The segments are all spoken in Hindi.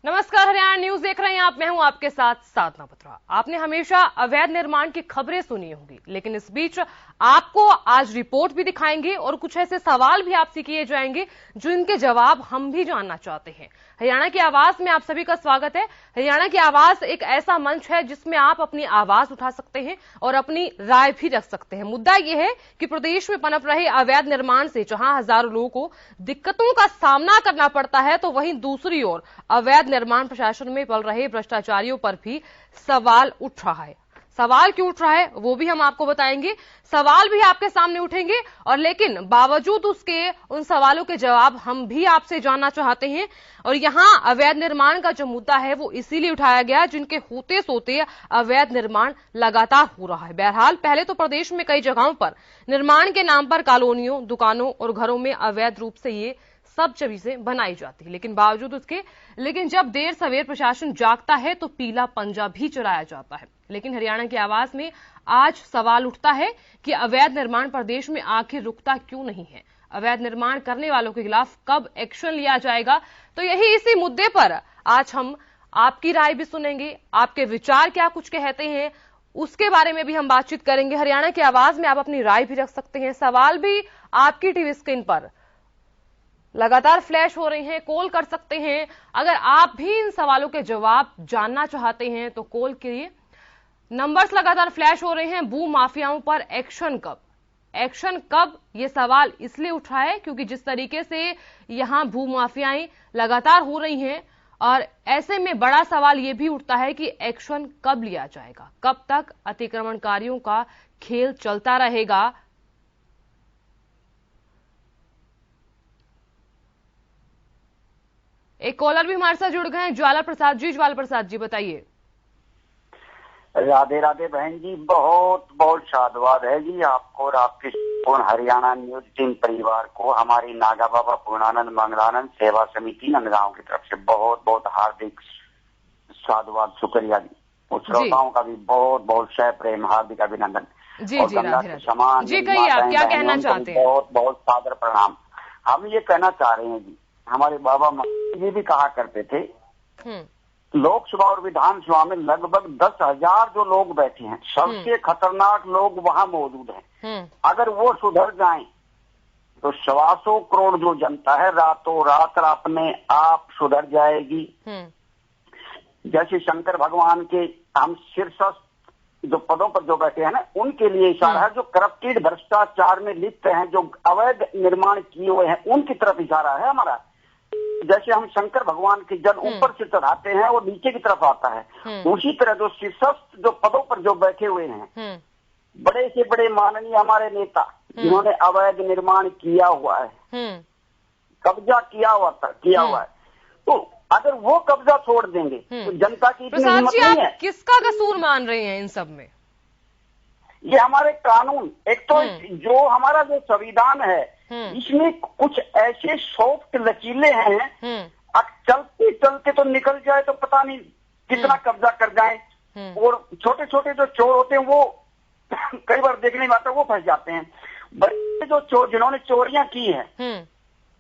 नमस्कार, हरियाणा न्यूज देख रहे हैं आप। मैं हूं आपके साथ साधना पत्रा। आपने हमेशा अवैध निर्माण की खबरें सुनी होंगी, लेकिन इस बीच आपको आज रिपोर्ट भी दिखाएंगे और कुछ ऐसे सवाल भी आपसे किए जाएंगे जो इनके जवाब हम भी जानना चाहते हैं। हरियाणा की आवाज में आप सभी का स्वागत है। हरियाणा की आवाज एक ऐसा मंच है जिसमें आप अपनी आवाज उठा सकते हैं और अपनी राय भी रख सकते हैं। मुद्दा यह है कि प्रदेश में पनप रहे अवैध निर्माण से जहां हजारों लोगों को दिक्कतों का सामना करना पड़ता है, तो वहीं दूसरी ओर अवैध निर्माण प्रशासन में पल रहे भ्रष्टाचारियों पर भी सवाल उठ रहा है। सवाल क्यों उठ रहा है वो भी हम आपको बताएंगे। सवाल भी आपके सामने उठेंगे और लेकिन बावजूद उसके उन सवालों के जवाब हम भी आपसे जानना चाहते हैं। और यहां अवैध निर्माण का जो मुद्दा है वो इसीलिए उठाया गया जिनके होते सोते अवैध निर्माण लगातार हो रहा है। बहरहाल पहले तो प्रदेश में कई जगहों पर निर्माण के नाम पर कॉलोनियों, दुकानों और घरों में अवैध रूप से ये सब चीजें बनाई जाती है, लेकिन जब देर सवेर प्रशासन जागता है तो पीला पंजा भी चलाया जाता है। लेकिन हरियाणा की आवाज में आज सवाल उठता है कि अवैध निर्माण प्रदेश में आखिर रुकता क्यों नहीं है। अवैध निर्माण करने वालों के खिलाफ कब एक्शन लिया जाएगा। तो यही इसी मुद्दे पर आज हम आपकी राय भी सुनेंगे, आपके विचार क्या कुछ कहते हैं उसके बारे में भी हम बातचीत करेंगे। हरियाणा की आवाज में आप अपनी राय भी रख सकते हैं। सवाल भी आपकी टीवी स्क्रीन पर लगातार फ्लैश हो रहे हैं, कॉल कर सकते हैं। अगर आप भी इन सवालों के जवाब जानना चाहते हैं तो कॉल करिए। नंबर्स लगातार फ्लैश हो रहे हैं। भू माफियाओं पर एक्शन कब ये सवाल इसलिए उठा है क्योंकि जिस तरीके से यहां भू माफियाएं लगातार हो रही हैं, और ऐसे में बड़ा सवाल ये भी उठता है कि एक्शन कब लिया जाएगा, कब तक अतिक्रमणकारियों का खेल चलता रहेगा। एक कॉलर भी हमारे साथ जुड़ गए हैं, ज्वाला प्रसाद जी। ज्वाला प्रसाद जी बताइए। राधे राधे बहन जी, बहुत बहुत साधुवाद है जी आपको और आपके हरियाणा न्यूज टीम परिवार को, हमारी नागा बाबा पूर्णानंद मंगलानंद सेवा समिति नंदगांव की तरफ से बहुत बहुत हार्दिक साधुवाद, शुक्रिया जी। और श्रोताओं का भी बहुत बहुत सह प्रेम हार्दिक अभिनंदन। जी और जी, गंगा के समान जी कहिए, आप क्या कहना चाहते हैं। बहुत बहुत सादर प्रणाम। हम ये कहना चाह रहे हैं जी, हमारे बाबा जी भी कहा करते थे लोकसभा और विधानसभा में लगभग 10,000 जो लोग बैठे हैं, सबसे खतरनाक लोग वहां मौजूद हैं। अगर वो सुधर जाएं तो 125 करोड़ जो जनता है रातों रात अपने आप सुधर जाएगी। जैसे शंकर भगवान के हम शीर्षस्थ जो पदों पर जो बैठे हैं ना, उनके लिए इशारा है। जो करप्टेड भ्रष्टाचार में लिप्त हैं, जो अवैध निर्माण किए हुए हैं, उनकी तरफ इशारा है हमारा। जैसे हम शंकर भगवान के जल ऊपर से चढ़ाते हैं और नीचे की तरफ आता है, उसी तरह जो शीर्षस्थ जो पदों पर जो बैठे हुए हैं, बड़े से बड़े माननीय हमारे नेता जिन्होंने अवैध निर्माण किया हुआ है, कब्जा किया हुआ है, तो अगर वो कब्जा छोड़ देंगे तो जनता की इतनी हिम्मत नहीं है। किसका कसूर मान रहे हैं इन सब में? ये हमारे कानून, एक तो जो हमारा जो संविधान है इसमें कुछ ऐसे सॉफ्ट लचीले हैं, अब चलते चलते तो निकल जाए तो पता नहीं कितना कब्जा कर जाए। और छोटे छोटे जो चोर होते हैं वो कई बार देखने में आता है वो फंस जाते हैं। बड़े जो चोर जिन्होंने चोरियां की हैं,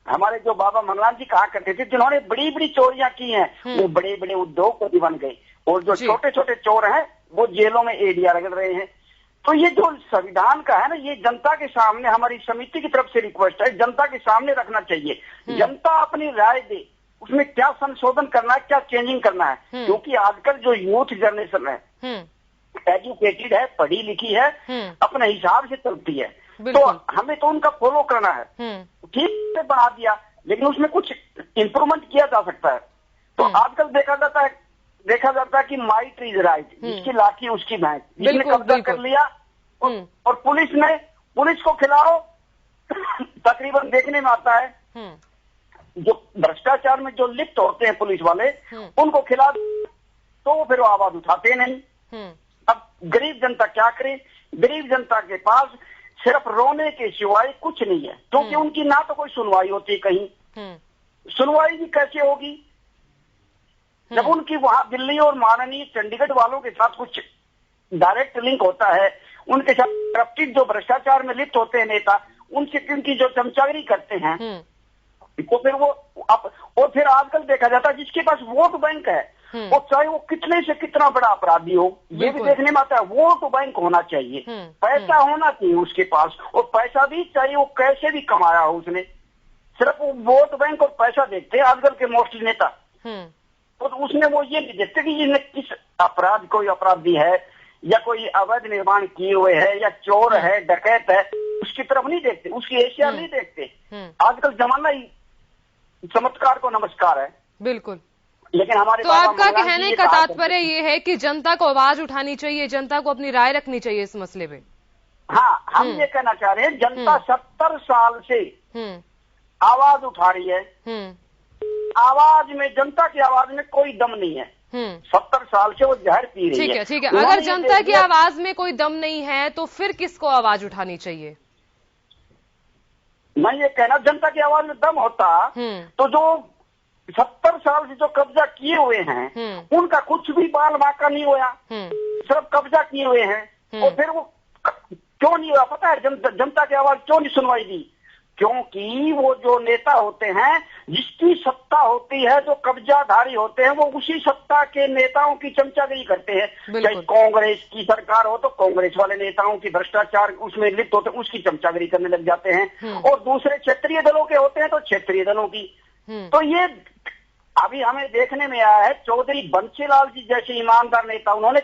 हमारे जो बाबा मंगलान जी कहा करते थे, जिन्होंने बड़ी बड़ी चोरियां की हैं वो बड़े बड़े उद्योगपति बन गए, और जो छोटे छोटे चोर हैं वो जेलों में एड़ियां रगड़ रहे हैं। तो ये जो संविधान का है ना, ये जनता के सामने हमारी समिति की तरफ से रिक्वेस्ट है, जनता के सामने रखना चाहिए। जनता अपनी राय दे, उसमें क्या संशोधन करना है, क्या चेंजिंग करना है। क्योंकि आजकल जो यूथ जनरेशन है एजुकेटेड है, पढ़ी लिखी है, अपने हिसाब से चलती है, तो हमें तो उनका फॉलो करना है। ठीक से बना दिया, लेकिन उसमें कुछ इम्प्रूवमेंट किया जा सकता है। तो आजकल देखा जाता है कि माइट इज राइट, जिसकी लाठी उसकी भैंस, जिसने कब्जा कर लिया और पुलिस को खिलाओ। तकरीबन देखने में आता है जो भ्रष्टाचार में जो लिप्त होते हैं पुलिस वाले, उनको खिला तो वो फिर आवाज उठाते नहीं। अब गरीब जनता क्या करे? गरीब जनता के पास सिर्फ रोने के सिवाय कुछ नहीं है, क्योंकि उनकी ना तो कोई सुनवाई होती कहीं, सुनवाई भी कैसे होगी जब उनकी वहां दिल्ली और माननीय चंडीगढ़ वालों के साथ कुछ डायरेक्ट लिंक होता है, उनके साथ करप्टेड जो भ्रष्टाचार में लिप्त होते हैं नेता, उनसे उनकी जो चमचागिरी करते हैं, तो फिर वो और फिर आजकल देखा जाता है जिसके पास वोट बैंक है और चाहे वो कितने से कितना बड़ा अपराधी हो, ये भी देखने में आता है, वोट बैंक होना चाहिए, पैसा होना चाहिए उसके पास, और पैसा भी चाहिए वो कैसे भी कमाया हो उसने, सिर्फ वो वोट बैंक और पैसा देखते हैं आजकल के मोस्टली नेता। तो उसमें वो ये नहीं देखते कि ये किस अपराध, कोई अपराधी है या कोई अवैध निर्माण किए हुए है या चोर है, डकैत है, उसकी तरफ नहीं देखते, उसकी एशिया नहीं देखते। आजकल जमाना ही चमत्कार को नमस्कार है। बिल्कुल। लेकिन हमारे तो आपका कहने का तात्पर्य ये है कि जनता को आवाज उठानी चाहिए, जनता को अपनी राय रखनी चाहिए इस मसले पे। हाँ, हम ये कहना चाह रहे हैं, जनता 70 साल से आवाज उठा रही है, आवाज में, जनता की आवाज में कोई दम नहीं है। 70 साल से वो जहर पी रही है। ठीक है। अगर जनता की आवाज में कोई दम नहीं है तो फिर किसको आवाज उठानी चाहिए? मैं ये कहना, जनता की आवाज में दम होता तो जो 70 साल से जो कब्जा किए हुए हैं उनका कुछ भी बाल बांका नहीं हुआ, सिर्फ कब्जा किए हुए हैं। और फिर वो क्यों नहीं हुआ पता है? जनता की आवाज क्यों नहीं सुनवाई दी? क्योंकि वो जो नेता होते हैं, जिसकी सत्ता होती है, जो कब्जाधारी होते हैं, वो उसी सत्ता के नेताओं की चमचागिरी करते हैं। चाहे कांग्रेस की सरकार हो तो कांग्रेस वाले नेताओं की भ्रष्टाचार उसमें लिप्त होते हैं, उसकी चमचागिरी करने लग जाते हैं। और दूसरे क्षेत्रीय दलों के होते हैं तो क्षेत्रीय दलों की। तो ये अभी हमें देखने में आया है, चौधरी बंसीलाल जी जैसे ईमानदार नेता, उन्होंने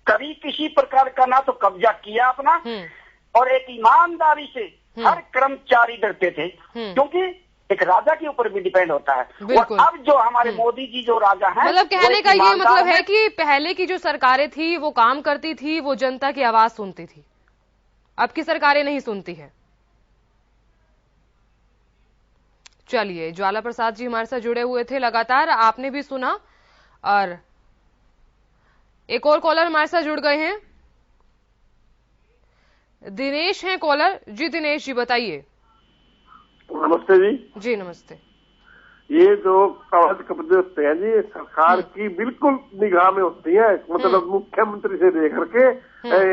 कभी किसी प्रकार का ना तो कब्जा किया अपना, और एक ईमानदारी से हर कर्मचारी डरते थे, क्योंकि एक राजा के ऊपर भी डिपेंड होता है। और अब जो हमारे मोदी जी जो राजा हैं, मतलब कहने का ये मतलब है कि पहले की जो सरकारें थी वो काम करती थी, वो जनता की आवाज सुनती थी, अब की सरकारें नहीं सुनती है। चलिए, ज्वाला प्रसाद जी हमारे साथ जुड़े हुए थे लगातार, आपने भी सुना। और एक और कॉलर हमारे साथ जुड़ गए हैं, दिनेश हैं कॉलर जी। दिनेश जी बताइए। नमस्ते जी। जी नमस्ते। ये जो अवैध कब्जे होते हैं जी, सरकार की बिल्कुल निगाह में होती है, मतलब मुख्यमंत्री से लेकर के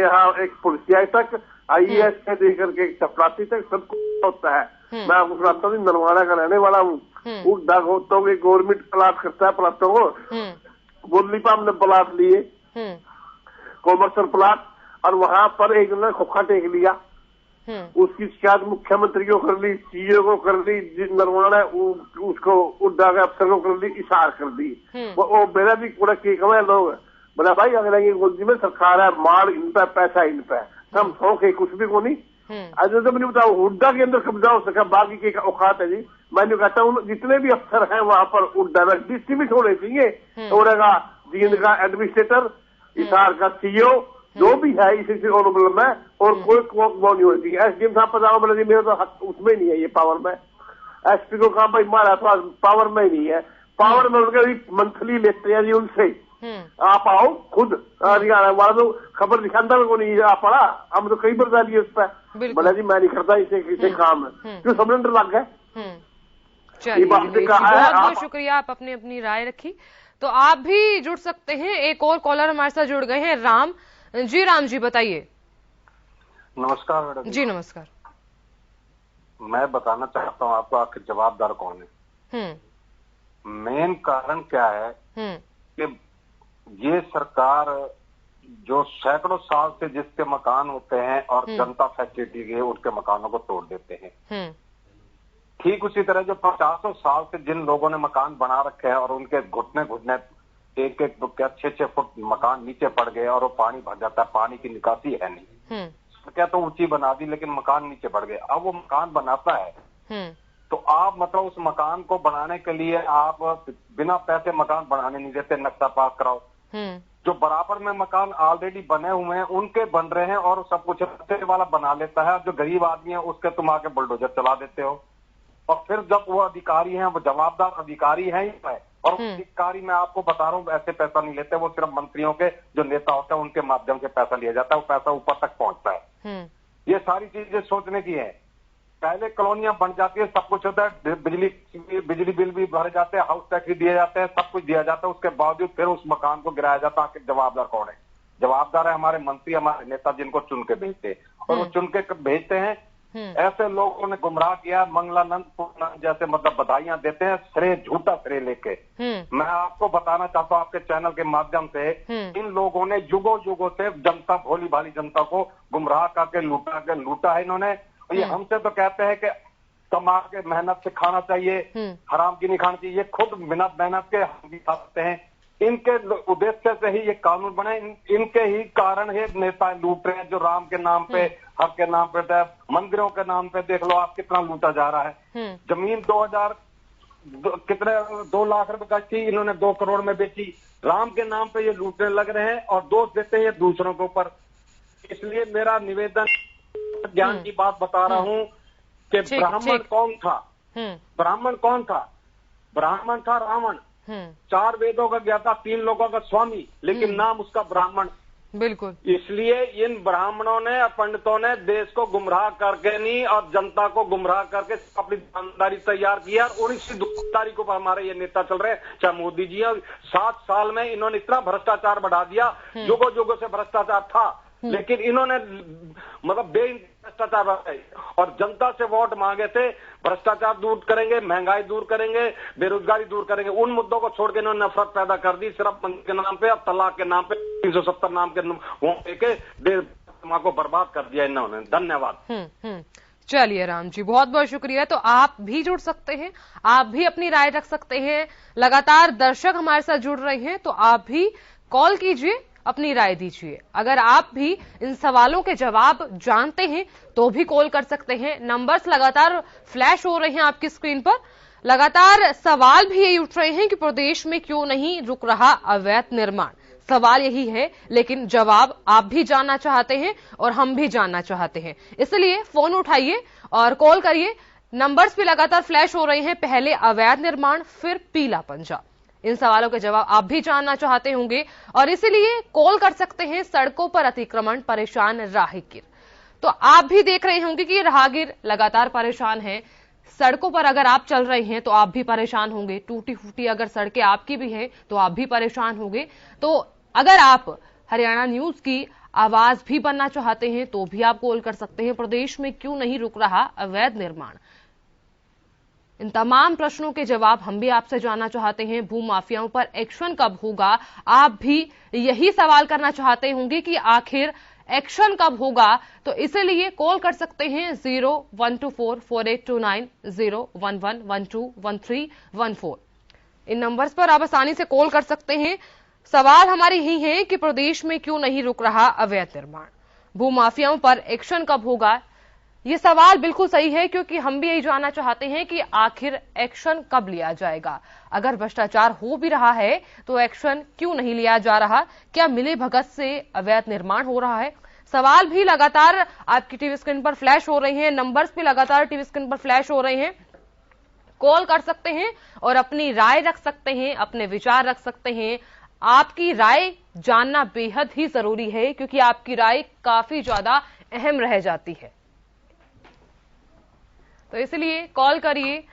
यहाँ एक पुलिसिया तक, IAS से लेकर के चपरासी तक सब कुछ होता है। मैं आपको सुनाता हूँ, नरवाड़ा का रहने वाला हूँ। वो डाकहोतों के गवर्नमेंट प्लाट करता है, प्लाटों को बोलीपा हमने प्लाट लिए, कॉमर्शियल प्लाट, और वहां पर एक ने खोखा टेक लिया। उसकी शिकायत मुख्यमंत्री को कर ली, CEO को कर ली, नरवाड़ा उसको उड्डा के अफसर को कर ली, इशार कर दी। वो मेरा भी पूरा की कमाए लोग बोला भाई अगले की गोदी में सरकार है, माल इन पे, पैसा इन पे, हम शौक है कुछ भी को नहीं। आज जब नहीं बताओ हुड्डा के अंदर कब्जा हो सका, बाकी के औकात है जी। मैंने कहता हूँ जितने भी अफसर हैं वहां पर उड्डा डिस्ट्रीब्यूट होने चाहिए। उड़ेगा जींद का एडमिनिस्ट्रेटर, इशार का CEO, जो भी है इसी ऑनरेबल में, और कोई वो नहीं होती। SDM साहब पता बोला जी मेरे तो उसमें नहीं है ये पावर में। SP को कहा भाई मारा तो पावर में ही नहीं है, पावर में उनके मंथली लेते हैं जी उनसे। आप आओ खुद, वाला तो खबर दिखाता को नहीं आ पड़ा, हम तो कई बार डालिए उस पर, बोला जी मैं नहीं करता इसे काम है, क्यों सिलेंडर लग गए। चलिए बहुत बहुत शुक्रिया, आप अपनी राय रखी। तो आप भी जुड़ सकते हैं, एक और कॉलर हमारे साथ जुड़ गए हैं, राम जी। राम जी बताइए। नमस्कार मैडम जी नमस्कार। मैं बताना चाहता हूँ आपको, आखिर जवाबदार कौन है? मेन कारण क्या है कि ये सरकार जो सैकड़ों साल से जिसके मकान होते हैं और जनता फैसिलिटी के उनके मकानों को तोड़ देते हैं, ठीक उसी तरह जो 50 साल से जिन लोगों ने मकान बना रखे हैं और उनके घुटने 6-6 फुट मकान नीचे पड़ गए और वो पानी भर जाता है, पानी की निकासी है नहीं, क्या तो ऊंची बना दी लेकिन मकान नीचे पड़ गए। अब वो मकान बनाता है तो आप मतलब उस मकान को बनाने के लिए आप बिना पैसे मकान बनाने नहीं देते, नक्शा पास कराओ। जो बराबर में मकान ऑलरेडी बने हुए हैं उनके बन रहे हैं और सब कुछ वाला बना लेता है, जो गरीब आदमी है उसके तुम आके बुलडोजर चला देते हो। और फिर जब वो अधिकारी हैं, वो जवाबदार अधिकारी हैं ही है, और अधिकारी मैं आपको बता रहा हूँ ऐसे पैसा नहीं लेते, वो सिर्फ मंत्रियों के जो नेता होते हैं उनके माध्यम से पैसा लिया जाता है, वो पैसा ऊपर तक पहुंचता है। ये सारी चीजें सोचने की है। पहले कॉलोनियां बन जाती है, सब कुछ होता है, बिजली बिल भी भरे जाते हैं, हाउस टैक्स भी दिए जाते हैं, सब कुछ दिया जाता है, उसके बावजूद फिर उस मकान को गिराया जाता है। आखिर जवाबदार कौन है? जवाबदार है हमारे मंत्री, हमारे नेता, जिनको चुन के भेजते हैं। और वो चुन के भेजते हैं ऐसे लोगों ने गुमराह किया। मंगलानंद पूर्णानंद जैसे मतलब बधाइयां देते हैं श्रेय, झूठा श्रेय लेके। मैं आपको बताना चाहता हूँ आपके चैनल के माध्यम से, इन लोगों ने युगों युगों से जनता, भोली भाली जनता को गुमराह करके लूटा है इन्होंने। ये हमसे तो कहते हैं कि कमा के मेहनत से खाना चाहिए, हराम की नहीं खाना चाहिए। ये खुद बिना मेहनत के हम भी खाते हैं। इनके उद्देश्य से ही ये कानून बने, इनके ही कारण है नेता लूट रहे हैं, जो राम के नाम पे, हक के नाम पे, मंदिरों के नाम पे देख लो आप कितना लूटा जा रहा है। जमीन 2 लाख रुपए का थी, इन्होंने 2 करोड़ में बेची। राम के नाम पे ये लूटने लग रहे हैं और दोष देते हैं दूसरों के ऊपर। इसलिए मेरा निवेदन, ज्ञान की बात बता रहा हूँ कि ब्राह्मण कौन था? ब्राह्मण कौन था? ब्राह्मण था रावण, 4 वेदों का ज्ञाता, 3 लोगों का स्वामी, लेकिन नाम उसका ब्राह्मण। बिल्कुल। इसलिए इन ब्राह्मणों ने, पंडितों ने देश को गुमराह करके नहीं और जनता को गुमराह करके अपनी दुकानदारी तैयार किया। और इसी दुकानदारी को हमारे ये नेता चल रहे हैं, चाहे मोदी जी है। 7 साल में इन्होंने इतना भ्रष्टाचार बढ़ा दिया, युगों युगों से भ्रष्टाचार था, लेकिन इन्होंने मतलब भ्रष्टाचार और जनता से वोट मांगे थे। भ्रष्टाचार दूर करेंगे, महंगाई दूर करेंगे, बेरोजगारी दूर करेंगे, उन मुद्दों को छोड़ के इन्होंने नफरत पैदा कर दी सिर्फ मंदिर के नाम पे और तलाक के नाम पे, 370 नाम के वो लेके देश को बर्बाद कर दिया इन्होंने। धन्यवाद। चलिए राम जी, बहुत बहुत शुक्रिया। तो आप भी जुड़ सकते हैं, आप भी अपनी राय रख सकते हैं। लगातार दर्शक हमारे साथ जुड़ रहे हैं, तो आप भी कॉल कीजिए, अपनी राय दीजिए। अगर आप भी इन सवालों के जवाब जानते हैं तो भी कॉल कर सकते हैं। नंबर्स लगातार फ्लैश हो रहे हैं आपकी स्क्रीन पर। लगातार सवाल भी यही उठ रहे हैं कि प्रदेश में क्यों नहीं रुक रहा अवैध निर्माण। सवाल यही है, लेकिन जवाब आप भी जानना चाहते हैं और हम भी जानना चाहते हैं। इसलिए फोन उठाइए और कॉल करिए। नंबर्स भी लगातार फ्लैश हो रहे हैं, पहले अवैध निर्माण, फिर पीला पंजा। इन सवालों के जवाब आप भी जानना चाहते होंगे और इसीलिए कॉल कर सकते हैं। सड़कों पर अतिक्रमण, परेशान राहगीर। तो आप भी देख रहे होंगे कि राहगीर लगातार परेशान हैं। सड़कों पर अगर आप चल रहे हैं तो आप भी परेशान होंगे। टूटी फूटी अगर सड़कें आपकी भी हैं तो आप भी परेशान होंगे। तो अगर आप हरियाणा न्यूज की आवाज भी बनना चाहते हैं तो भी आप कॉल कर सकते हैं। प्रदेश में क्यों नहीं रुक रहा अवैध निर्माण, इन तमाम प्रश्नों के जवाब हम भी आपसे जानना चाहते हैं। भूमाफियाओं पर एक्शन कब होगा, आप भी यही सवाल करना चाहते होंगे कि आखिर एक्शन कब होगा। तो इसीलिए कॉल कर सकते हैं 012448290111121314। इन नंबर्स पर आप आसानी से कॉल कर सकते हैं। सवाल हमारे यही है कि प्रदेश में क्यों नहीं रुक रहा अवैध निर्माण, भूमाफियाओं पर एक्शन कब होगा। ये सवाल बिल्कुल सही है, क्योंकि हम भी यही जानना चाहते हैं कि आखिर एक्शन कब लिया जाएगा। अगर भ्रष्टाचार हो भी रहा है तो एक्शन क्यों नहीं लिया जा रहा। क्या मिली भगत से अवैध निर्माण हो रहा है। सवाल भी लगातार आपकी टीवी स्क्रीन पर फ्लैश हो रहे हैं, नंबर्स भी लगातार टीवी स्क्रीन पर फ्लैश हो रहे हैं। कॉल कर सकते हैं और अपनी राय रख सकते हैं, अपने विचार रख सकते हैं। आपकी राय जानना बेहद ही जरूरी है, क्योंकि आपकी राय काफी ज्यादा अहम रह जाती है। तो इसलिए कॉल करिए।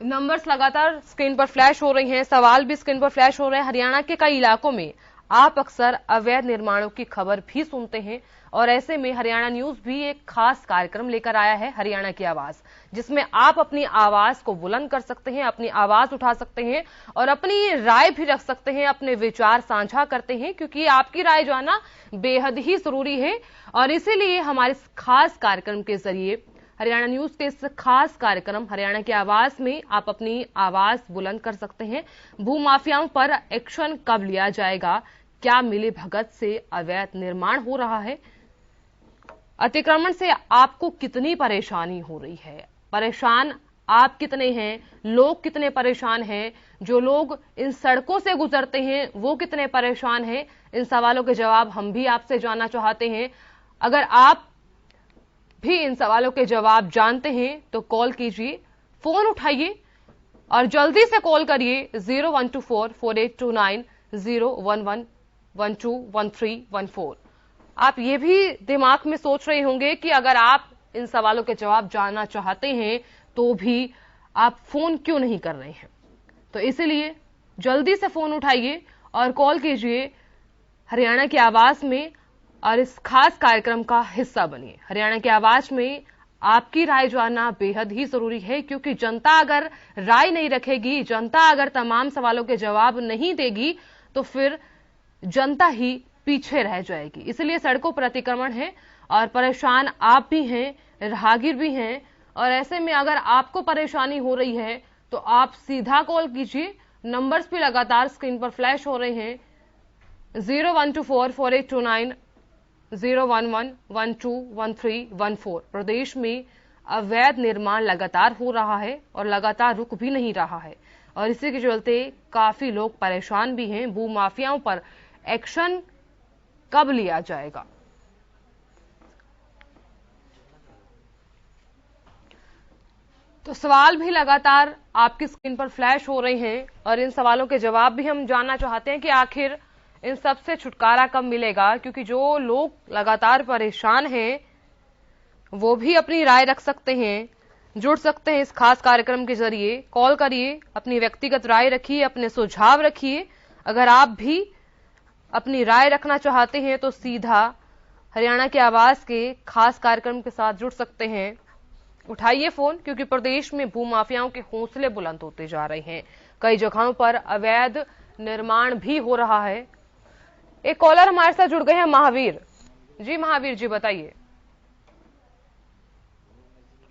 नंबर्स लगातार स्क्रीन पर फ्लैश हो रही हैं, सवाल भी स्क्रीन पर फ्लैश हो रहे हैं। हरियाणा के कई इलाकों में आप अक्सर अवैध निर्माणों की खबर भी सुनते हैं और ऐसे में हरियाणा न्यूज भी एक खास कार्यक्रम लेकर आया है, हरियाणा की आवाज, जिसमें आप अपनी आवाज को बुलंद कर सकते हैं, अपनी आवाज उठा सकते हैं और अपनी राय भी रख सकते हैं, अपने विचार साझा करते हैं, क्योंकि आपकी राय जानना बेहद ही जरूरी है। और इसीलिए हमारे इस खास कार्यक्रम के जरिए, हरियाणा न्यूज के इस खास कार्यक्रम हरियाणा की आवाज में आप अपनी आवाज बुलंद कर सकते हैं। भूमाफियाओं पर एक्शन कब लिया जाएगा, क्या मिली भगत से अवैध निर्माण हो रहा है, अतिक्रमण से आपको कितनी परेशानी हो रही है, परेशान आप कितने हैं, लोग कितने परेशान हैं, जो लोग इन सड़कों से गुजरते हैं वो कितने परेशान हैं। इन सवालों के जवाब हम भी आपसे जानना चाहते हैं। अगर आप भी इन सवालों के जवाब जानते हैं तो कॉल कीजिए, फोन उठाइए और जल्दी से कॉल करिए 012448290111121314। आप ये भी दिमाग में सोच रहे होंगे कि अगर आप इन सवालों के जवाब जानना चाहते हैं तो भी आप फोन क्यों नहीं कर रहे हैं। तो इसलिए जल्दी से फोन उठाइए और कॉल कीजिए। हरियाणा की आवाज में और इस खास कार्यक्रम का हिस्सा बनिए। हरियाणा की आवाज में आपकी राय जानना बेहद ही जरूरी है, क्योंकि जनता अगर राय नहीं रखेगी, जनता अगर तमाम सवालों के जवाब नहीं देगी, तो फिर जनता ही पीछे रह जाएगी। इसलिए सड़कों पर अतिक्रमण है और परेशान आप भी हैं, राहगीर भी हैं, और ऐसे में अगर आपको परेशानी हो रही है तो आप सीधा कॉल कीजिए। नंबर्स भी लगातार स्क्रीन पर फ्लैश हो रहे हैं, 01244829 011121314। प्रदेश में अवैध निर्माण लगातार हो रहा है और लगातार रुक भी नहीं रहा है, और इसी के चलते काफी लोग परेशान भी हैं। भूमाफियाओं पर एक्शन कब लिया जाएगा? तो सवाल भी लगातार आपकी स्क्रीन पर फ्लैश हो रहे हैं, और इन सवालों के जवाब भी हम जानना चाहते हैं कि आखिर इन सब से छुटकारा कब मिलेगा, क्योंकि जो लोग लगातार परेशान हैं वो भी अपनी राय रख सकते हैं, जुड़ सकते हैं इस खास कार्यक्रम के जरिए। कॉल करिए, अपनी व्यक्तिगत राय रखिए, अपने सुझाव रखिए। अगर आप भी अपनी राय रखना चाहते हैं तो सीधा हरियाणा की आवाज के खास कार्यक्रम के साथ जुड़ सकते हैं। उठाइए फोन, क्योंकि प्रदेश में भूमाफियाओं के हौसले बुलंद होते जा रहे हैं। कई जगहों पर अवैध निर्माण भी हो रहा है। एक कॉलर हमारे साथ जुड़ गए हैं, महावीर जी। महावीर जी बताइए,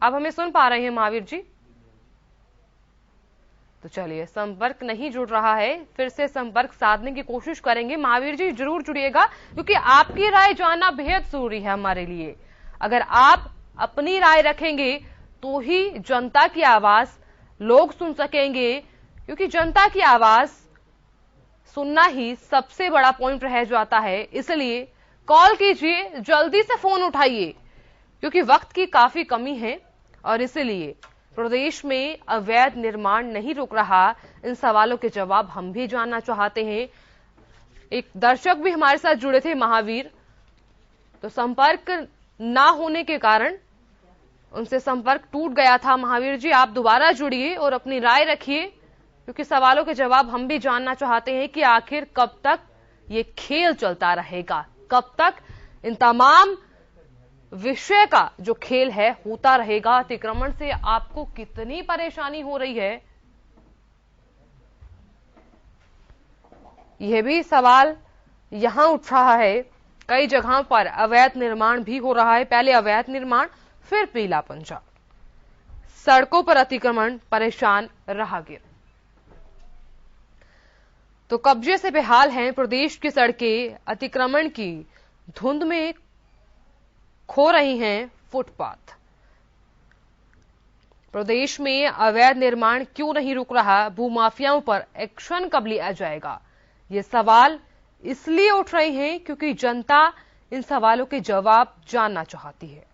आप हमें सुन पा रहे हैं महावीर जी? तो चलिए, संपर्क नहीं जुड़ रहा है, फिर से संपर्क साधने की कोशिश करेंगे। महावीर जी जरूर जुड़िएगा, क्योंकि आपकी राय जानना बेहद जरूरी है हमारे लिए। अगर आप अपनी राय रखेंगे तो ही जनता की आवाज लोग सुन सकेंगे, क्योंकि जनता की आवाज सुनना ही सबसे बड़ा पॉइंट रह जाता है। इसलिए कॉल कीजिए, जल्दी से फोन उठाइए, क्योंकि वक्त की काफी कमी है और इसलिए प्रदेश में अवैध निर्माण नहीं रुक रहा। इन सवालों के जवाब हम भी जानना चाहते हैं। एक दर्शक भी हमारे साथ जुड़े थे, महावीर, तो संपर्क ना होने के कारण उनसे संपर्क टूट गया था। महावीर जी, आप दोबारा जुड़िए और अपनी राय रखिए, क्योंकि सवालों के जवाब हम भी जानना चाहते हैं कि आखिर कब तक ये खेल चलता रहेगा, कब तक इन तमाम विषय का जो खेल है होता रहेगा। अतिक्रमण से आपको कितनी परेशानी हो रही है, यह भी सवाल यहां उठ रहा है। कई जगहों पर अवैध निर्माण भी हो रहा है, पहले अवैध निर्माण फिर पीला पंजा। सड़कों पर अतिक्रमण, परेशान राहगीर। तो कब्जे से बेहाल हैं प्रदेश की सड़कें, अतिक्रमण की धुंध में खो रही हैं फुटपाथ। प्रदेश में अवैध निर्माण क्यों नहीं रुक रहा? भूमाफियाओं पर एक्शन कब लिया जाएगा? ये सवाल इसलिए उठ रहे हैं क्योंकि जनता इन सवालों के जवाब जानना चाहती है।